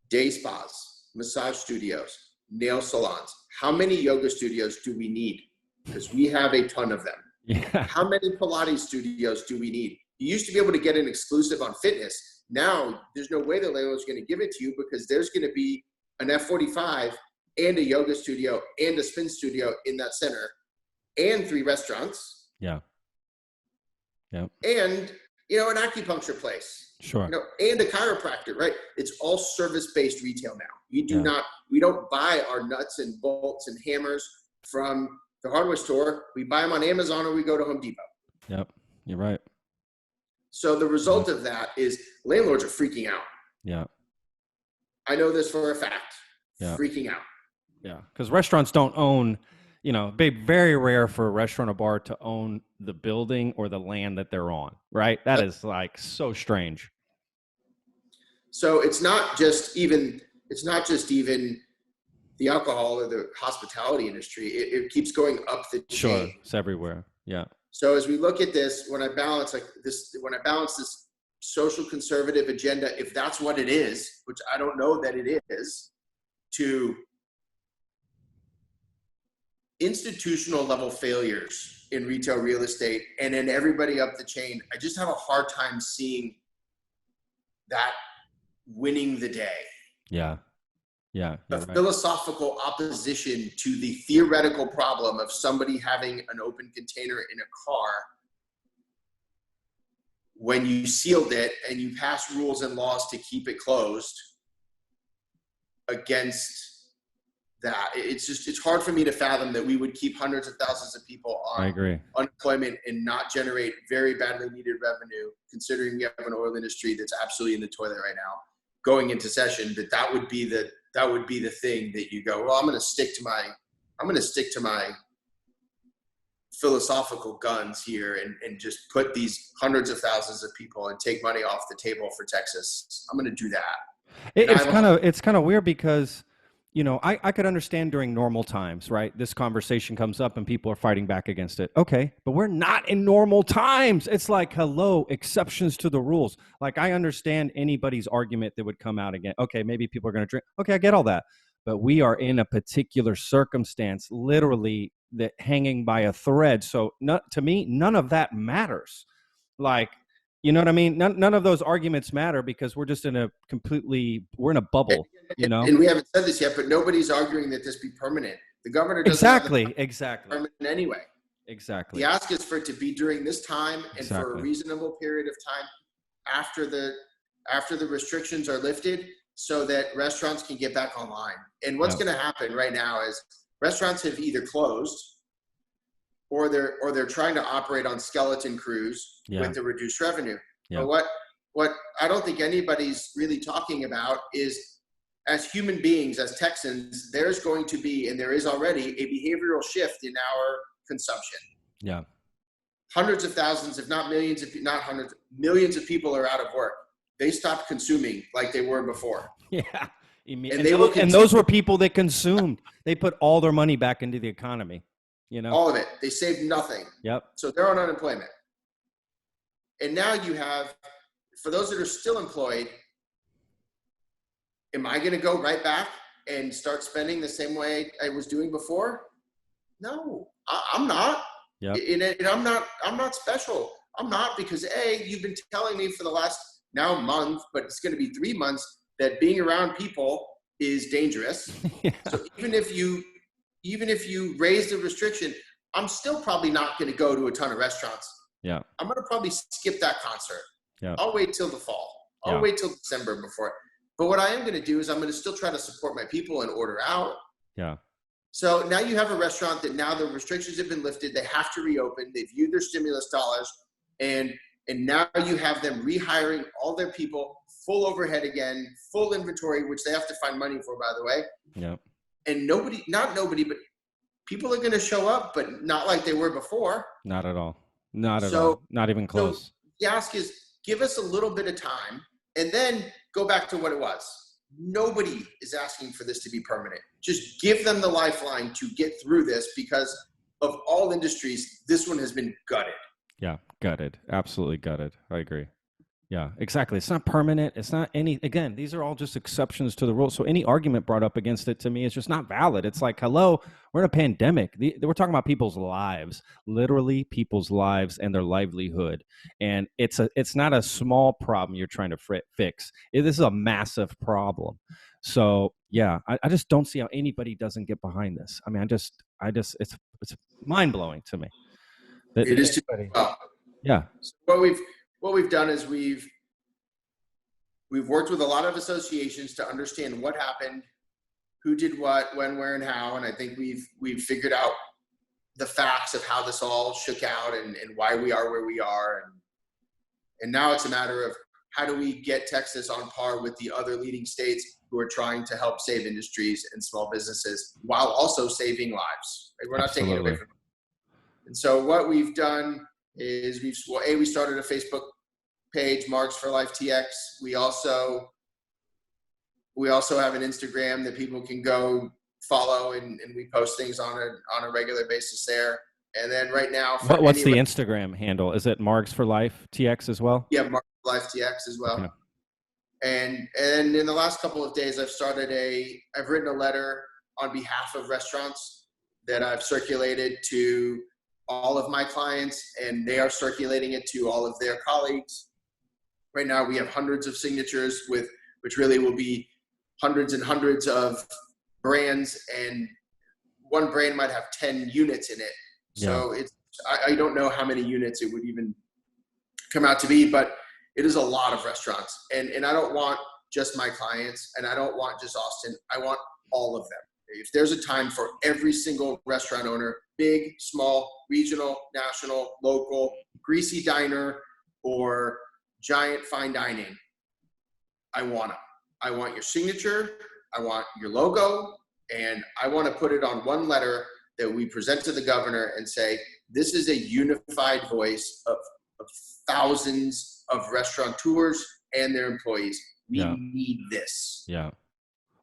Day spas, massage studios, nail salons. How many yoga studios do we need? Because we have a ton of them. Yeah. How many Pilates studios do we need? You used to be able to get an exclusive on fitness. Now, there's no way the landlord's going to give it to you because there's going to be an F45 and a yoga studio and a spin studio in that center and 3 restaurants. Yeah. Yeah. And, an acupuncture place. Sure. And a chiropractor, right? It's all service-based retail now. We don't buy our nuts and bolts and hammers from the hardware store. We buy them on Amazon or we go to Home Depot. Yep. You're right. So the result of that is landlords are freaking out. Yeah. I know this for a fact. Yeah. Freaking out. Yeah. Because restaurants don't own, very rare for a restaurant or bar to own the building or the land that they're on, right? That is like so strange. So it's not just even the alcohol or the hospitality industry. It keeps going up the chain. Sure. It's everywhere. Yeah. So as we look at this, when I balance this social conservative agenda, if that's what it is, which I don't know that it is, to institutional level failures in retail real estate and in everybody up the chain, I just have a hard time seeing that winning the day. Yeah. Yeah. A philosophical opposition to the theoretical problem of somebody having an open container in a car when you sealed it and you passed rules and laws to keep it closed against that. It's hard for me to fathom that we would keep hundreds of thousands of people on unemployment and not generate very badly needed revenue, considering we have an oil industry that's absolutely in the toilet right now going into session. That would be the thing that you go, well, I'm going to stick to my philosophical guns here and just put these hundreds of thousands of people and take money off the table for Texas. I'm going to do that. It's kind of weird because, I could understand during normal times, right? This conversation comes up and people are fighting back against it. Okay, but we're not in normal times. It's like, hello, exceptions to the rules. Like, I understand anybody's argument that would come out again. Okay, maybe people are going to drink. Okay, I get all that. But we are in a particular circumstance, literally that hanging by a thread. So to me, none of that matters. Like, you know what I mean? None of those arguments matter because we're just we're in a bubble, And we haven't said this yet, but nobody's arguing that this be permanent. The governor doesn't have exactly permanent anyway. Exactly. The ask is for it to be during this time and for a reasonable period of time after the restrictions are lifted. so that restaurants can get back online. And what's Yep. going to happen right now is restaurants have either closed or they're trying to operate on skeleton crews Yeah. with the reduced revenue. Yeah. But what I don't think anybody's really talking about is, as human beings, as Texans, there's going to be, and there is already, a behavioral shift in our consumption. Yeah. Hundreds of thousands, if not millions, if not hundreds, millions of people are out of work. They stopped consuming like they were before. Yeah. And those were people that consumed. They put all their money back into the economy, you know? All of it. They saved nothing. Yep. So they're on unemployment. And now you have, for those that are still employed, am I going to go right back and start spending the same way I was doing before? No, I'm not. Yep. And I'm not special. I'm not, because you've been telling me for the last now month, but it's going to be 3 months, that being around people is dangerous. Yeah. So even if you raise the restriction, I'm still probably not going to go to a ton of restaurants. Yeah. I'm going to probably skip that concert. Yeah. I'll wait till the fall. I'll wait till December before. But what I am going to do is I'm going to still try to support my people and order out. Yeah. So now you have a restaurant that now the restrictions have been lifted. They have to reopen. They've used their stimulus dollars. And now you have them rehiring all their people, full overhead again, full inventory, which they have to find money for, by the way. Yeah. And not nobody, but people are going to show up, but not like they were before. Not at all. Not at all. Not even close. So the ask is, give us a little bit of time and then go back to what it was. Nobody is asking for this to be permanent. Just give them the lifeline to get through this, because of all industries, this one has been gutted. Yeah. Gutted. Absolutely gutted. I agree. Yeah, exactly. It's not permanent. It's not again, these are all just exceptions to the rule. So any argument brought up against it to me is just not valid. It's like, hello, we're in a pandemic. We're talking about people's lives, literally people's lives and their livelihood. And it's not a small problem you're trying to fix. This is a massive problem. So yeah, I just don't see how anybody doesn't get behind this. I mean, it's mind blowing to me. It is too. Yeah. So what we've done is we've worked with a lot of associations to understand what happened, who did what, when, where, and how. And I think we've figured out the facts of how this all shook out and why we are where we are. And now it's a matter of, how do we get Texas on par with the other leading states who are trying to help save industries and small businesses while also saving lives? Right? We're not taking it away from them. And so what we've done is we started a Facebook page, Margs For Life TX. We also have an Instagram that people can go follow, and we post things on a regular basis there. And then right now, what's the Instagram handle? Is it Margs For Life TX as well? Yeah, Margs For Life TX as well. Okay. And in the last couple of days, I've written a letter on behalf of restaurants that I've circulated to all of my clients, and they are circulating it to all of their colleagues. Right now we have hundreds of signatures which really will be hundreds and hundreds of brands, and one brand might have 10 units in it. So I don't know how many units it would even come out to be, but it is a lot of restaurants. And I don't want just my clients, and I don't want just Austin. I want all of them. If there's a time for every single restaurant owner, big, small, regional, national, local, greasy diner, or giant fine dining, I want them. I want your signature. I want your logo. And I want to put it on one letter that we present to the governor and say, this is a unified voice of thousands of restaurateurs and their employees. We need this. Yeah.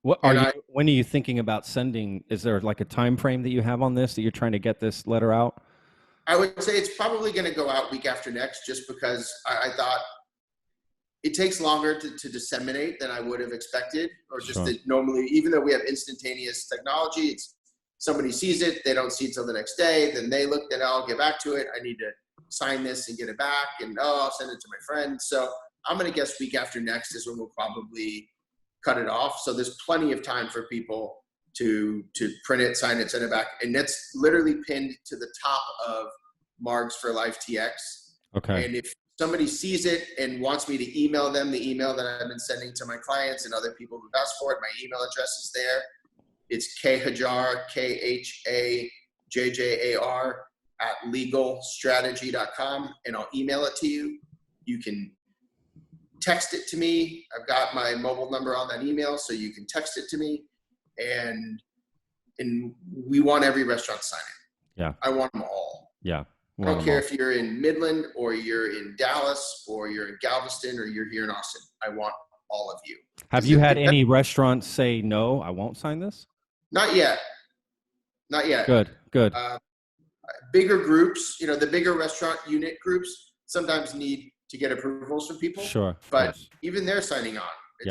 When are you thinking about sending? Is there like a time frame that you have on this, that you're trying to get this letter out? I would say it's probably going to go out week after next, just because I thought it takes longer to disseminate than I would have expected, or just that normally, even though we have instantaneous technology, it's somebody sees it, they don't see it till the next day, then they look, then I'll get back to it. I need to sign this and get it back, and I'll send it to my friend. So I'm going to guess week after next is when we'll probably cut it off. So there's plenty of time for people to print it, sign it, send it back. And that's literally pinned to the top of Margs For Life TX. Okay. And if somebody sees it and wants me to email them the email that I've been sending to my clients and other people who've asked for it, my email address is there. It's khajjar, KHAJJAR @legalstrategy.com, and I'll email it to you. You can text it to me. I've got my mobile number on that email, so you can text it to me. And we want every restaurant to sign it. Yeah. I want them all. Yeah. I don't care if you're in Midland or you're in Dallas or you're in Galveston or you're here in Austin. I want all of you. Have you had any restaurants say, no, I won't sign this? Not yet. Not yet. Good. Bigger groups, the bigger restaurant unit groups sometimes need to get approvals from people. Sure. But even they're signing on.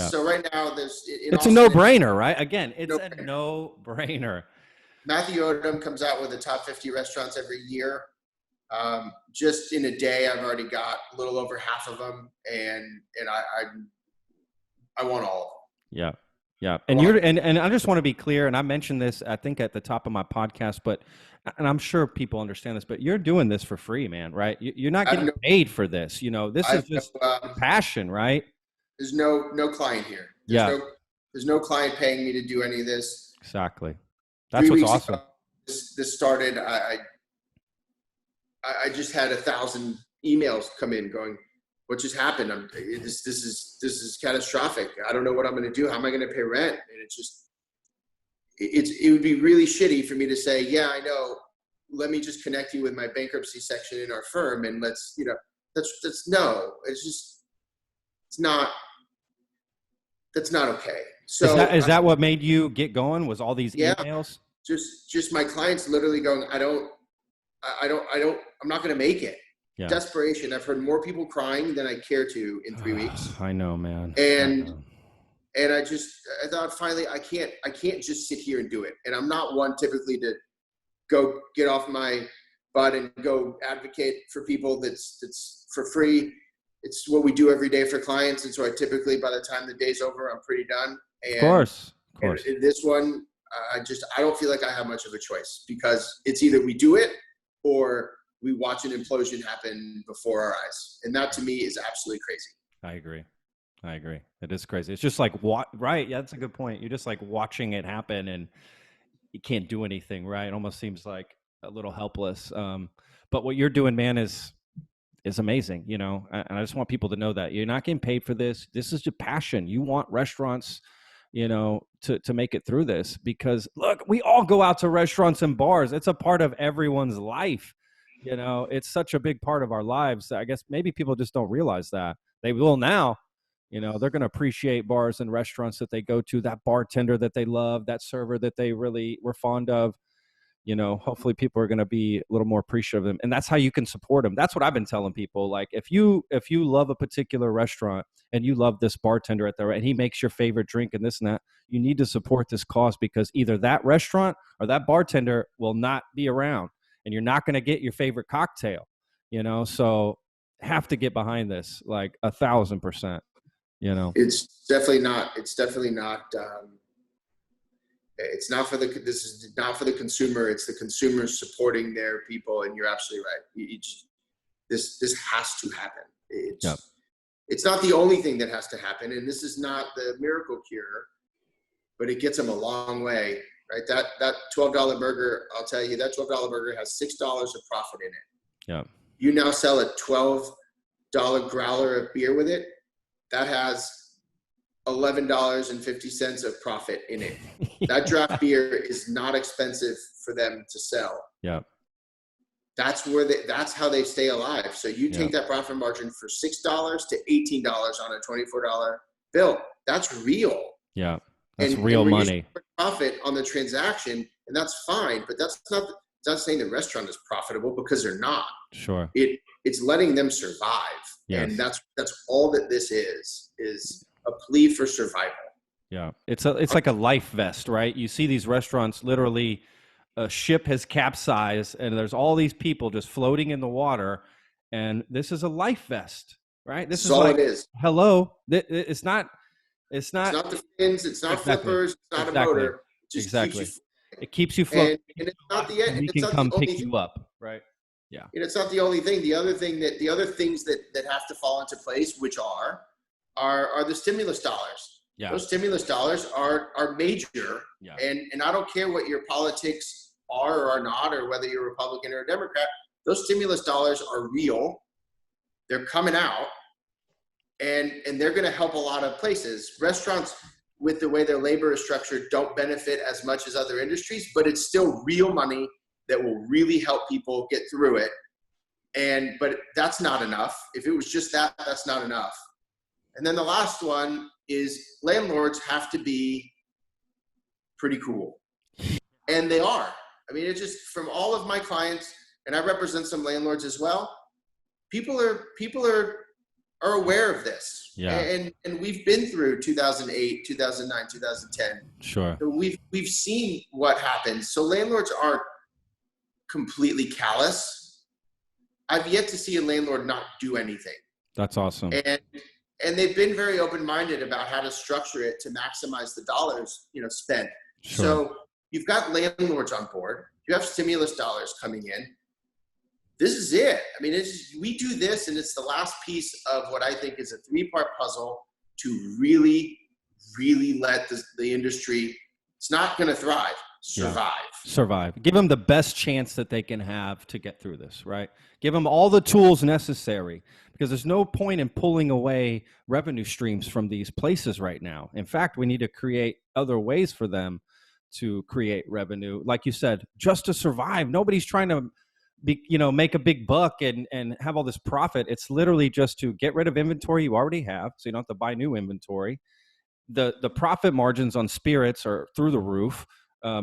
So right now, it's a no-brainer, right? Again, it's a no-brainer. Matthew Odom comes out with the top 50 restaurants every year. Just in a day, I've already got a little over half of them, and I want all of them. Yeah. And I just want to be clear, and I mentioned this, I think, at the top of my podcast, and I'm sure people understand this, but you're doing this for free, man, right? You're not getting paid for this. This is just passion, right? There's no client here. There's no client paying me to do any of this. Exactly. That's what's awesome. This started, I just had 1,000 emails come in going, what just happened? This is catastrophic. I don't know what I'm going to do. How am I going to pay rent? And it would be really shitty for me to say, yeah, I know. Let me just connect you with my bankruptcy section in our firm, and it's not. That's not okay. So is that what made you get going? Was all these emails? Just my clients literally going, I'm not going to make it. Yeah. Desperation. I've heard more people crying than I care to in 3 weeks. I know, man. And I thought finally I can't just sit here and do it. And I'm not one typically to go get off my butt and go advocate for people that's for free. It's what we do every day for clients. And so I typically, by the time the day's over, I'm pretty done. And, of course. And in this one, I don't feel like I have much of a choice, because it's either we do it or we watch an implosion happen before our eyes. And that to me is absolutely crazy. I agree. It is crazy. It's just like, right. Yeah, that's a good point. You're just like watching it happen and you can't do anything, right? It almost seems like a little helpless. But what you're doing, man, is amazing, and I just want people to know that you're not getting paid for this. This is your passion. You want restaurants, to make it through this, because look, we all go out to restaurants and bars. It's a part of everyone's life. It's such a big part of our lives. I guess maybe people just don't realize that. They will now. They're going to appreciate bars and restaurants that they go to, that bartender that they love, that server that they really were fond of. Hopefully people are going to be a little more appreciative of them. And that's how you can support them. That's what I've been telling people. Like, if you love a particular restaurant and you love this bartender at and he makes your favorite drink and this and that, you need to support this cause, because either that restaurant or that bartender will not be around and you're not going to get your favorite cocktail, so have to get behind this, like 1,000%, It's definitely not, this is not for the consumer. It's the consumers supporting their people. And you're absolutely right. This has to happen. It's not the only thing that has to happen. And this is not the miracle cure, but it gets them a long way, right? That $12 burger, I'll tell you, that $12 burger has $6 of profit in it. Yeah. You now sell a $12 growler of beer with it. That has $11.50 of profit in it. That draft beer is not expensive for them to sell. Yeah. That's how they stay alive. So you take that profit margin for $6 to $18 on a $24 bill. That's real. Yeah. That's real money. Profit on the transaction, and that's fine, but that's not saying the restaurant is profitable, because they're not. Sure. It's letting them survive. Yes. And that's all that this is a plea for survival. Yeah. It's like a life vest, right? You see these restaurants, literally a ship has capsized and there's all these people just floating in the water, and this is a life vest, right? This is all like, it is. Hello. It's not the fins, it's not flippers, it's not a motor. It just keeps you it keeps you floating. And it's not the end. We can come pick you up, right? Yeah. It's not the only thing. The other things that have to fall into place, which are the stimulus dollars. Yeah. Those stimulus dollars are major. Yeah. And I don't care what your politics are or are not, or whether you're a Republican or a Democrat, those stimulus dollars are real. They're coming out, and they're going to help a lot of places. Restaurants, with the way their labor is structured, don't benefit as much as other industries, but it's still real money that will really help people get through it. But that's not enough. If it was just that, that's not enough. And then the last one is landlords have to be pretty cool. And they are. I mean, it's just from all of my clients, and I represent some landlords as well, people are aware of this. Yeah. And we've been through 2008, 2009, 2010. Sure. So we've seen what happens. So landlords aren't completely callous. I've yet to see a landlord not do anything. That's awesome. And they've been very open-minded about how to structure it to maximize the dollars, spent. Sure. So you've got landlords on board. You have stimulus dollars coming in. This is it. I mean, we do this, and it's the last piece of what I think is a 3-part puzzle to really, really let the industry, it's not going to thrive, survive. Yeah. Survive. Give them the best chance that they can have to get through this, right? Give them all the tools necessary, because there's no point in pulling away revenue streams from these places right now. In fact, we need to create other ways for them to create revenue. Like you said, just to survive. Nobody's trying to make a big buck and have all this profit. It's literally just to get rid of inventory you already have, so you don't have to buy new inventory. The profit margins on spirits are through the roof.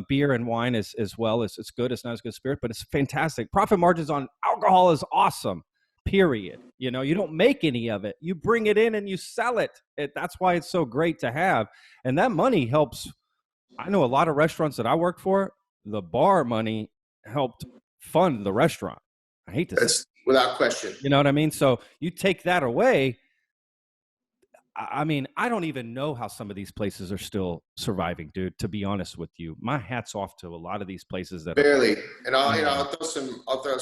Beer and wine as well. It's good. It's not as good as spirit, but it's fantastic. Profit margins on alcohol is awesome, period. You don't make any of it. You bring it in and you sell it. That's why it's so great to have. And that money helps. I know a lot of restaurants that I worked for, the bar money helped fund the restaurant. I hate to say That's without question. You know what I mean? So you take that away. I mean, I don't even know how some of these places are still surviving, dude. To be honest with you, my hat's off to a lot of these places that barely. And I'll throw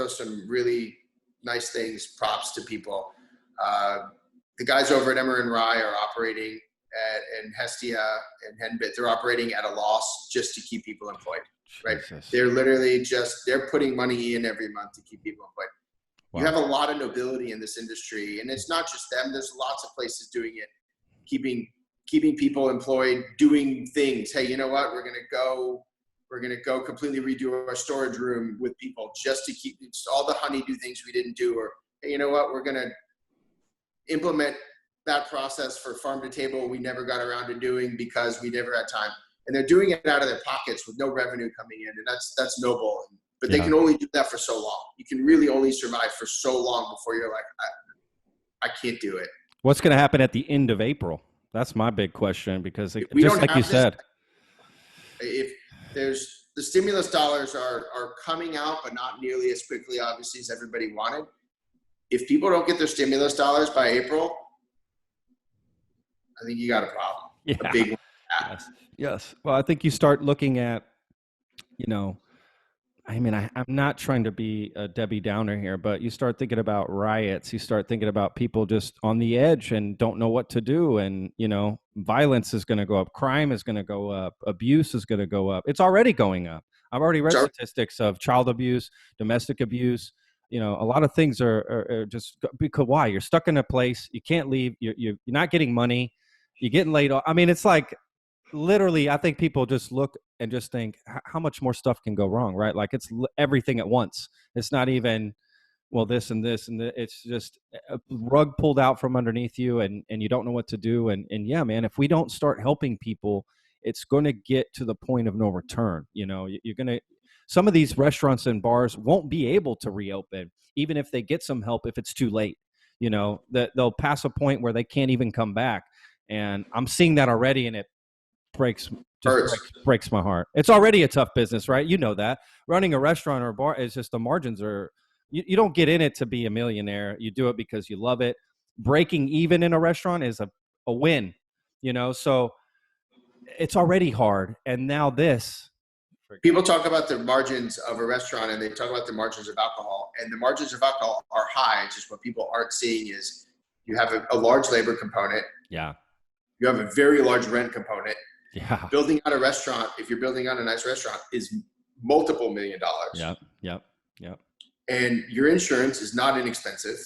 some really nice things, props to people. The guys over at Emmer and Rye are operating and Hestia and Henbit, they're operating at a loss just to keep people employed. Right? Jesus. They're literally they're putting money in every month to keep people employed. Wow. You have a lot of nobility in this industry, and it's not just them. There's lots of places doing it, keeping people employed, doing things. Hey, you know what? We're gonna go completely redo our storage room with people just to keep all the honeydew things we didn't do. Or hey, you know what? We're gonna implement that process for farm to table we never got around to doing because we never had time. And they're doing it out of their pockets with no revenue coming in, and that's noble. But they can only do that for so long. You can really only survive for so long before you're like, I can't do it. What's going to happen at the end of April? That's my big question, because we just don't like have you said, if there's the stimulus dollars are coming out, but not nearly as quickly, obviously, as everybody wanted. If people don't get their stimulus dollars by April, I think you got a problem. Yeah. A big one. Yes. Well, I think you start looking at, I mean, I'm not trying to be a Debbie Downer here, but you start thinking about riots. You start thinking about people just on the edge and don't know what to do. And, violence is going to go up. Crime is going to go up. Abuse is going to go up. It's already going up. I've already read statistics of child abuse, domestic abuse. A lot of things are just because why? You're stuck in a place. You can't leave. You're not getting money. You're getting laid off. I mean, it's like, literally, I think people just look and just think, how much more stuff can go wrong, right? Like it's everything at once. It's not even, well, this and this and it's just a rug pulled out from underneath you, and you don't know what to do. And yeah, man, if we don't start helping people, it's going to get to the point of no return. You're going to, some of these restaurants and bars won't be able to reopen, even if they get some help, if it's too late. That they'll pass a point where they can't even come back. And I'm seeing that already, and it breaks my heart. It's already a tough business, right? You know that. Running a restaurant or a bar is just, the margins are, you don't get in it to be a millionaire. You do it because you love it. Breaking even in a restaurant is a win, so it's already hard. And now this, People talk about the margins of a restaurant and they talk about the margins of alcohol, and the margins of alcohol are high. Just what people aren't seeing is you have a large labor component. Yeah. You have a very large rent component. Yeah. Building out a restaurant, if you're building out a nice restaurant, is multiple $1 million. Yep. And your insurance is not inexpensive.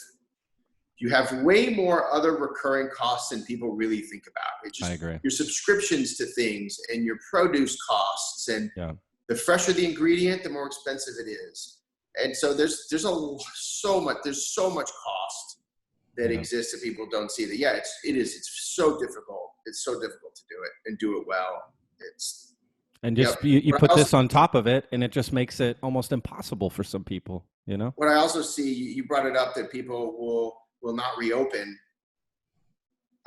You have way more other recurring costs than people really think about. It's just I agree. your subscriptions to things and your produce costs, and the fresher the ingredient, the more expensive it is. And so there's so much cost that exists that people don't see. That it's so difficult. It's so difficult to do it and do it well. And just you put this on top of it, and it just makes it almost impossible for some people. You know. What I also see, you brought it up that people will not reopen,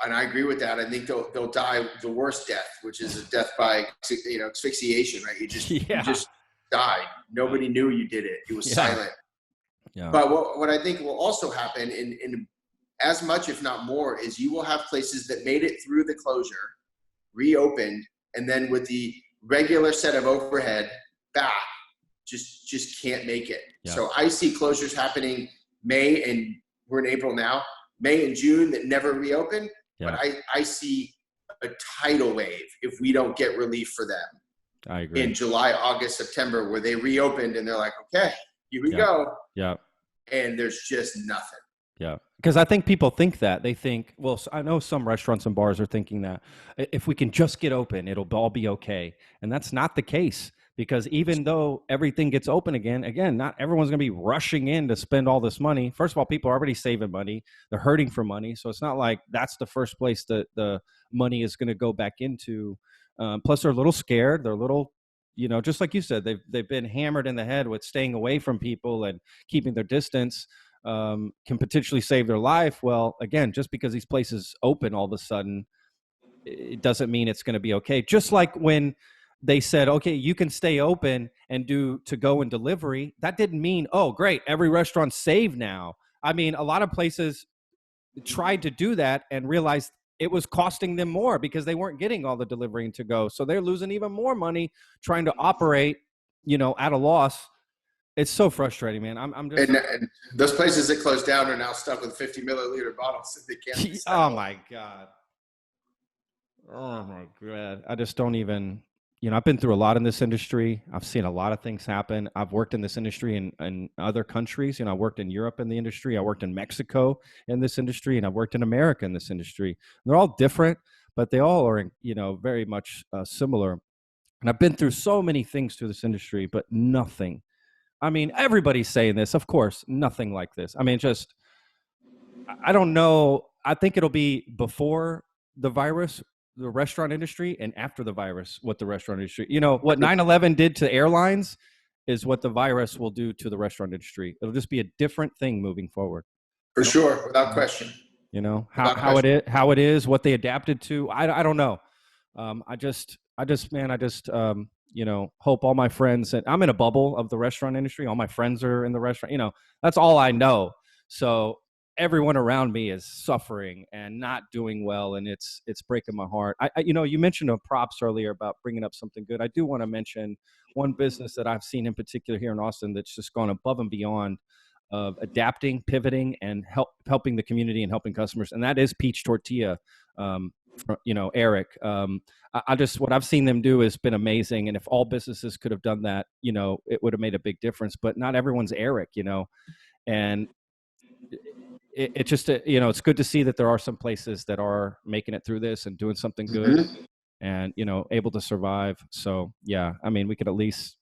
and I agree with that. I think they'll die the worst death, which is a death by asphyxiation. Right? You just died. Nobody knew you did it. It was silent. Yeah. But what I think will also happen in as much, if not more, is you will have places that made it through the closure, reopened, and then with the regular set of overhead back, just can't make it. Yeah. So I see closures happening May, and we're in April now, May and June that never reopen. Yeah. But I see a tidal wave if we don't get relief for them. I agree. In July, August, September, where they reopened and they're like, okay, here we go. Yeah. And there's just nothing. Yeah. Because I think people think that. They think, well, I know some restaurants and bars are thinking that if we can just get open, it'll all be okay. And that's not the case, because even though everything gets open again, not everyone's going to be rushing in to spend all this money. First of all, people are already saving money. They're hurting for money. So it's not like that's the first place that the money is going to go back into. Plus, they're a little scared. They're a little, just like you said, they've been hammered in the head with staying away from people and keeping their distance. Can potentially save their life. Well, again, just because these places open all of a sudden, it doesn't mean it's going to be okay. Just like when they said, okay, you can stay open and do to-go and delivery, that didn't mean, oh, great, every restaurant's saved now. I mean, a lot of places tried to do that and realized it was costing them more because they weren't getting all the delivery and to-go. So they're losing even more money trying to operate, at a loss. It's so frustrating, man. I'm just. And those places that closed down are now stuck with 50 milliliter bottles that they can't recycle. Oh my God. I just don't even. I've been through a lot in this industry. I've seen a lot of things happen. I've worked in this industry in other countries. I worked in Europe in the industry. I worked in Mexico in this industry, and I've worked in America in this industry. And they're all different, but they all are, very much similar. And I've been through so many things through this industry, but nothing. I mean, everybody's saying this, of course, nothing like this. I mean, I don't know. I think it'll be before the virus, the restaurant industry, and after the virus, what the restaurant industry, what 9/11 did to airlines is what the virus will do to the restaurant industry. It'll just be a different thing moving forward. For sure, without question. How it is, what they adapted to. I don't know. I just hope all my friends, and I'm in a bubble of the restaurant industry. All my friends are in the restaurant, that's all I know. So everyone around me is suffering and not doing well. And it's breaking my heart. You mentioned props earlier about bringing up something good. I do want to mention one business that I've seen in particular here in Austin that's just gone above and beyond of adapting, pivoting, and helping the community and helping customers. And that is Peach Tortilla. Eric, what I've seen them do has been amazing. And if all businesses could have done that, it would have made a big difference, but not everyone's Eric, and it just, it's good to see that there are some places that are making it through this and doing something good and, able to survive. So yeah, I mean, we could at least,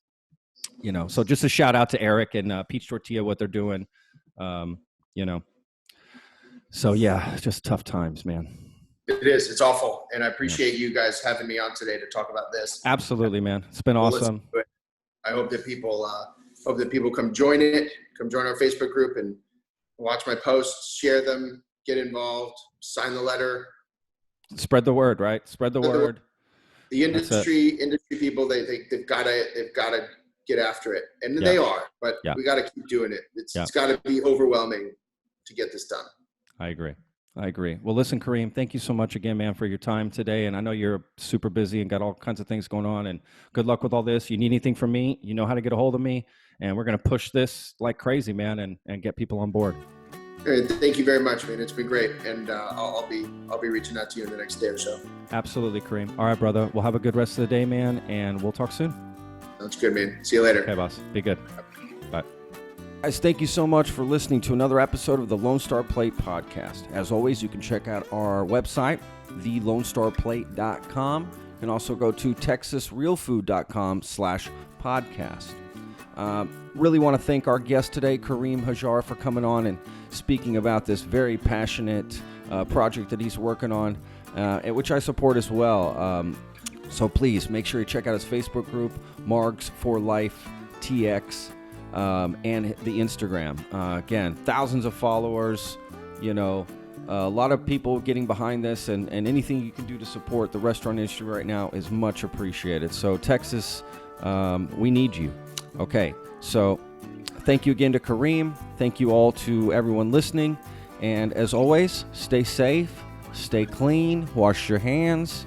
so just a shout out to Eric and Peach Tortilla, what they're doing, so yeah, just tough times, man. It is. It's awful. And I appreciate you guys having me on today to talk about this. Absolutely, man. It's been awesome. I hope that people come join our Facebook group and watch my posts, share them, get involved, sign the letter. Spread the word, right? Spread the word. The industry people, they've got to get after it. And they are, but we got to keep doing it. It's got to be overwhelming to get this done. I agree. I agree. Well, listen, Kareem, thank you so much again, man, for your time today. And I know you're super busy and got all kinds of things going on. And good luck with all this. You need anything from me, you know how to get a hold of me. And we're going to push this like crazy, man, and get people on board. Thank you very much, man. It's been great, and I'll be reaching out to you in the next day or so. Absolutely, Kareem. All right, brother. We'll have a good rest of the day, man, and we'll talk soon. Sounds good, man. See you later. Okay, boss. Be good. Bye. Guys, thank you so much for listening to another episode of the Lone Star Plate podcast. As always, you can check out our website, thelonestarplate.com. You can also go to texasrealfood.com/podcast. Really want to thank our guest today, Kareem Hajjar, for coming on and speaking about this very passionate project that he's working on, and which I support as well. So please make sure you check out his Facebook group, Margs For Life TX. And the Instagram. Again, thousands of followers, a lot of people getting behind this, and anything you can do to support the restaurant industry right now is much appreciated. So Texas, we need you. Okay, so thank you again to Kareem. Thank you all to everyone listening. And as always, stay safe, stay clean, wash your hands,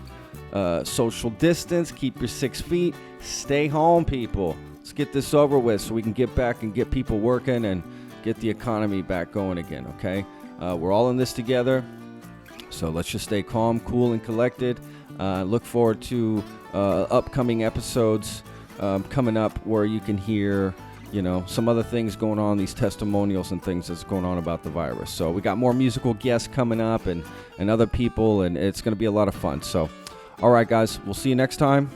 social distance, keep your 6 feet, stay home, people. Let's get this over with so we can get back and get people working and get the economy back going again, okay? We're all in this together, so let's just stay calm, cool, and collected. Look forward to upcoming episodes coming up where you can hear, some other things going on, these testimonials and things that's going on about the virus. So we got more musical guests coming up and other people, and it's going to be a lot of fun. So, all right, guys, we'll see you next time.